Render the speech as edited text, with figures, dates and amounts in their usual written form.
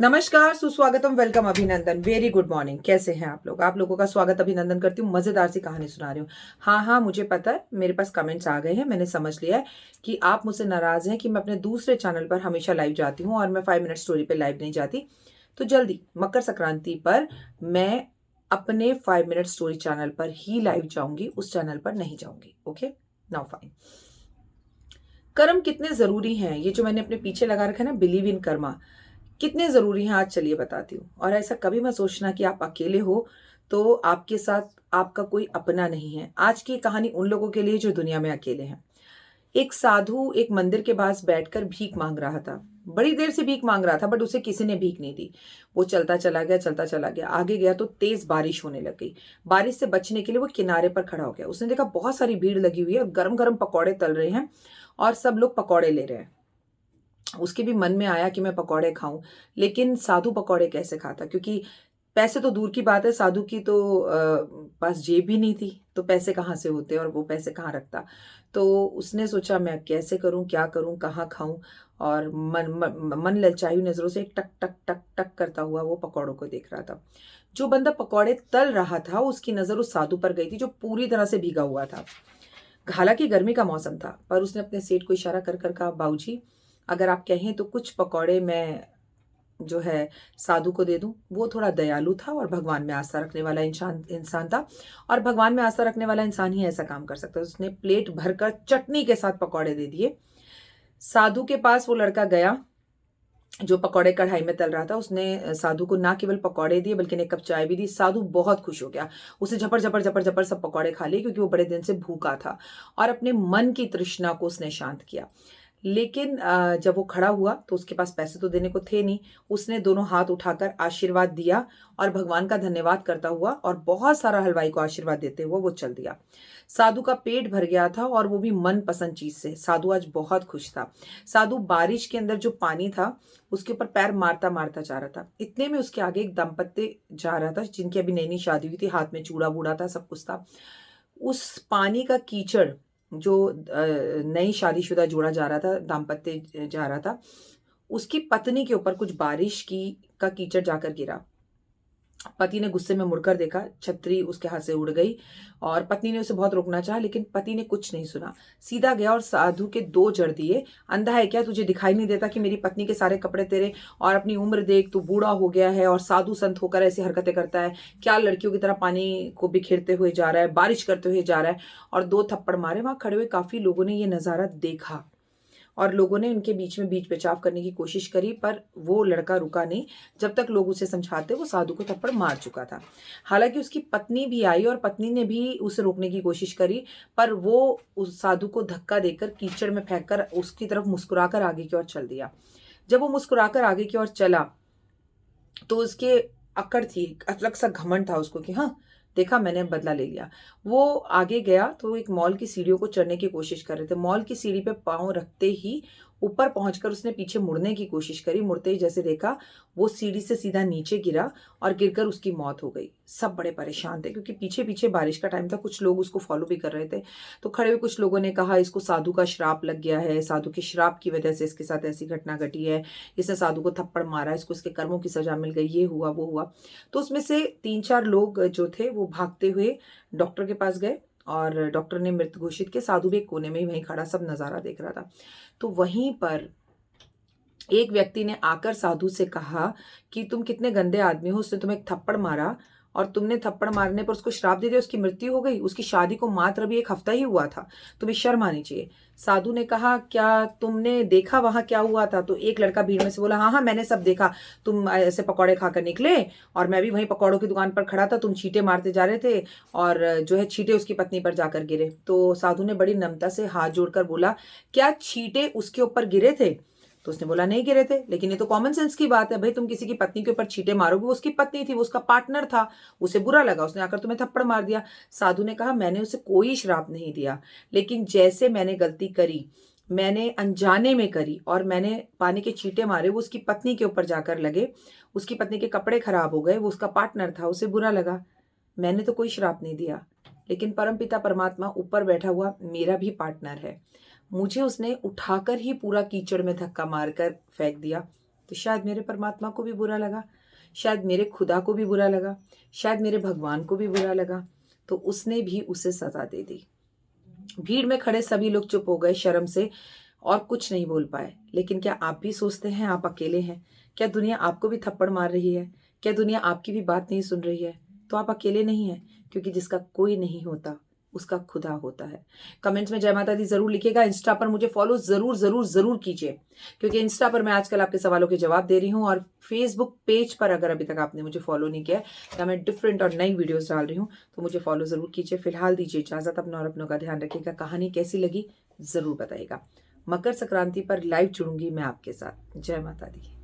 नमस्कार, सुस्वागतम, वेलकम, अभिनंदन, वेरी गुड मॉर्निंग। कैसे हैं आप लोगों का स्वागत अभिनंदन करती हूँ। मजेदार सी कहानी सुना रही हूँ। हाँ, मुझे पता है, मेरे पास कमेंट्स आ गए हैं। मैंने समझ लिया है कि आप मुझसे नाराज हैं कि मैं अपने दूसरे चैनल पर हमेशा लाइव जाती हूँ और मैं 5 मिनट स्टोरी पे लाइव नहीं जाती। तो जल्दी मकर संक्रांति पर मैं अपने 5 मिनट स्टोरी चैनल पर ही लाइव जाऊंगी, उस चैनल पर नहीं जाऊंगी। Okay, now fine. कर्म कितने जरूरी हैं, ये जो मैंने अपने पीछे लगा रखा है ना, बिलीव इन कर्मा, कितने जरूरी हैं आज चलिए बताती हूँ। और ऐसा कभी मत सोचना कि आप अकेले हो तो आपके साथ आपका कोई अपना नहीं है। आज की कहानी उन लोगों के लिए जो दुनिया में अकेले हैं। एक साधु एक मंदिर के पास बैठकर भीख मांग रहा था। बड़ी देर से भीख मांग रहा था, बट उसे किसी ने भीख नहीं दी। वो चलता चला गया, चलता चला गया, आगे गया तो तेज बारिश होने लग गई। बारिश से बचने के लिए वो किनारे पर खड़ा हो गया। उसने देखा बहुत सारी भीड़ लगी हुई है और गरम गरम पकौड़े तल रहे हैं और सब लोग पकौड़े ले रहे हैं। उसके भी मन में आया कि मैं पकौड़े खाऊं, लेकिन साधु पकौड़े कैसे खाता, क्योंकि पैसे तो दूर की बात है, साधु की तो पास जेब भी नहीं थी, तो पैसे कहाँ से होते और वो पैसे कहाँ रखता। तो उसने सोचा मैं कैसे करूं, क्या करूं, कहाँ खाऊं। और मन ललचाई हुई नजरों से एक टक टक टक टक करता हुआ वो पकौड़ों को देख रहा था। जो बंदा पकौड़े तल रहा था उसकी नजर उस साधु पर गई थी जो पूरी तरह से भीगा हुआ था। हालांकि गर्मी का मौसम था, पर उसने अपने सेठ को इशारा कर कर कहा, बाबूजी अगर आप कहें तो कुछ पकौड़े मैं जो है साधु को दे दूं। वो थोड़ा दयालु था और भगवान में आस्था रखने वाला इंसान इंसान था, और भगवान में आस्था रखने वाला इंसान ही ऐसा काम कर सकता है। उसने प्लेट भरकर चटनी के साथ पकौड़े दे दिए। साधु के पास वो लड़का गया जो पकौड़े कढ़ाई में तल रहा था। उसने साधु को ना केवल पकौड़े दिए बल्कि एक कप चाय भी दी। साधु बहुत खुश हो गया। उसे झपड़ झपड़ झपड़ झपड़ सब पकौड़े खा लिए, क्योंकि वो बड़े दिन से भूखा था और अपने मन की तृष्णा को उसने शांत किया। लेकिन जब वो खड़ा हुआ तो उसके पास पैसे तो देने को थे नहीं। उसने दोनों हाथ उठाकर आशीर्वाद दिया और भगवान का धन्यवाद करता हुआ और बहुत सारा हलवाई को आशीर्वाद देते हुए वो चल दिया। साधु का पेट भर गया था और वो भी मन पसंद चीज से। साधु आज बहुत खुश था। साधु बारिश के अंदर जो पानी था उसके ऊपर पैर मारता मारता जा रहा था। इतने में उसके आगे एक दंपत्ति जा रहा था जिनकी अभी नई नई शादी हुई थी, हाथ में चूड़ा बूड़ा था, सब कुछ था। उस पानी का कीचड़ जो नई शादीशुदा जोड़ा जा रहा था, दाम्पत्य जा रहा था, उसकी पत्नी के ऊपर कुछ बारिश की का कीचड़ जाकर गिरा। पति ने गुस्से में मुड़कर देखा, छतरी उसके हाथ से उड़ गई और पत्नी ने उसे बहुत रोकना चाहा, लेकिन पति ने कुछ नहीं सुना। सीधा गया और साधु के 2 जड़ दिए। अंधा है क्या, तुझे दिखाई नहीं देता कि मेरी पत्नी के सारे कपड़े तेरे, और अपनी उम्र देख, तू बूढ़ा हो गया है और साधु संत होकर ऐसी हरकतें करता है क्या? लड़कियों की तरह पानी को बिखेरते हुए जा रहा है, बारिश करते हुए जा रहा है। और 2 थप्पड़ मारे। वहां खड़े हुए काफी लोगों ने ये नजारा देखा और लोगों ने उनके बीच में बीच बचाव करने की कोशिश करी, पर वो लड़का रुका नहीं। जब तक लोग उसे समझाते वो साधु को थप्पड़ मार चुका था। हालांकि उसकी पत्नी भी आई और पत्नी ने भी उसे रोकने की कोशिश करी, पर वो उस साधु को धक्का देकर कीचड़ में फेंककर उसकी तरफ मुस्कुराकर आगे की ओर चल दिया। जब वो मुस्कुराकर आगे की ओर चला तो उसके अकड़ थी, एक अलग सा घमंड था उसको कि हाँ देखा, मैंने बदला ले लिया। वो आगे गया तो एक मॉल की सीढ़ियों को चढ़ने की कोशिश कर रहे थे। मॉल की सीढ़ी पे पांव रखते ही ऊपर पहुंचकर उसने पीछे मुड़ने की कोशिश करी। मुड़ते ही जैसे देखा, वो सीढ़ी से सीधा नीचे गिरा और गिरकर उसकी मौत हो गई। सब बड़े परेशान थे क्योंकि पीछे पीछे बारिश का टाइम था, कुछ लोग उसको फॉलो भी कर रहे थे। तो खड़े हुए कुछ लोगों ने कहा इसको साधु का श्राप लग गया है, साधु के श्राप की वजह से इसके साथ ऐसी घटना घटी है, इसने साधु को थप्पड़ मारा, इसको इसके कर्मों की सजा मिल गई, ये हुआ वो हुआ। तो उसमें से 3-4 लोग जो थे वो भागते हुए डॉक्टर के पास गए और डॉक्टर ने मृत घोषित किया। साधु भी एक कोने में ही वहीं खड़ा सब नजारा देख रहा था। तो वहीं पर एक व्यक्ति ने आकर साधु से कहा कि तुम कितने गंदे आदमी हो, उसने तुम्हें एक थप्पड़ मारा और तुमने थप्पड़ मारने पर उसको श्राप दे दिया, उसकी मृत्यु हो गई। उसकी शादी को मात्र अभी 1 हफ्ता ही हुआ था, तुम्हें शर्म आनी चाहिए। साधु ने कहा क्या तुमने देखा वहां क्या हुआ था? तो एक लड़का भीड़ में से बोला, हाँ हाँ मैंने सब देखा, तुम ऐसे पकौड़े खाकर निकले और मैं भी वहीं पकौड़ों की दुकान पर खड़ा था, तुम छींटे मारते जा रहे थे और जो है छींटे उसकी पत्नी पर जाकर गिरे। तो साधु ने बड़ी नम्रता से हाथ जोड़कर बोला, क्या छींटे उसके ऊपर गिरे थे? तो उसने बोला नहीं गिरे थे। लेकिन ये तो कॉमन सेंस की बात है भाई, तुम किसी की पत्नी के ऊपर छींटे मारोगे, वो उसकी पत्नी थी, वो उसका पार्टनर था, उसे बुरा लगा, उसने आकर तुम्हें थप्पड़ मार दिया। साधु ने कहा मैंने उसे कोई श्राप नहीं दिया, लेकिन जैसे मैंने गलती करी, मैंने अनजाने में करी और मैंने पानी के छींटे मारे, वो उसकी पत्नी के ऊपर जाकर लगे, उसकी पत्नी के कपड़े खराब हो गए, वो उसका पार्टनर था, उसे बुरा लगा। मैंने तो कोई श्राप नहीं दिया, लेकिन परमपिता परमात्मा ऊपर बैठा हुआ मेरा भी पार्टनर है, मुझे उसने उठाकर ही पूरा कीचड़ में धक्का मारकर फेंक दिया। तो शायद मेरे परमात्मा को भी बुरा लगा, शायद मेरे खुदा को भी बुरा लगा, शायद मेरे भगवान को भी बुरा लगा, तो उसने भी उसे सजा दे दी। भीड़ में खड़े सभी लोग चुप हो गए शर्म से और कुछ नहीं बोल पाए। लेकिन क्या आप भी सोचते हैं आप अकेले हैं? क्या दुनिया आपको भी थप्पड़ मार रही है? क्या दुनिया आपकी भी बात नहीं सुन रही है? तो आप अकेले नहीं हैं, क्योंकि जिसका कोई नहीं होता उसका खुदा होता है। कमेंट्स में जय माता दी जरूर लिखिएगा। इंस्टा पर मुझे फॉलो जरूर जरूर जरूर कीजिए, क्योंकि इंस्टा पर मैं आजकल आपके सवालों के जवाब दे रही हूँ, और फेसबुक पेज पर अगर अभी तक आपने मुझे फॉलो नहीं किया है, या मैं डिफरेंट और नई वीडियोस डाल रही हूँ, तो मुझे फॉलो जरूर कीजिए। फिलहाल दीजिए इजाजत, अपना और अपनों का ध्यान रखिएगा। कहानी कैसी लगी जरूर बताइएगा। मकर संक्रांति पर लाइव जुड़ूंगी मैं आपके साथ। जय माता दी।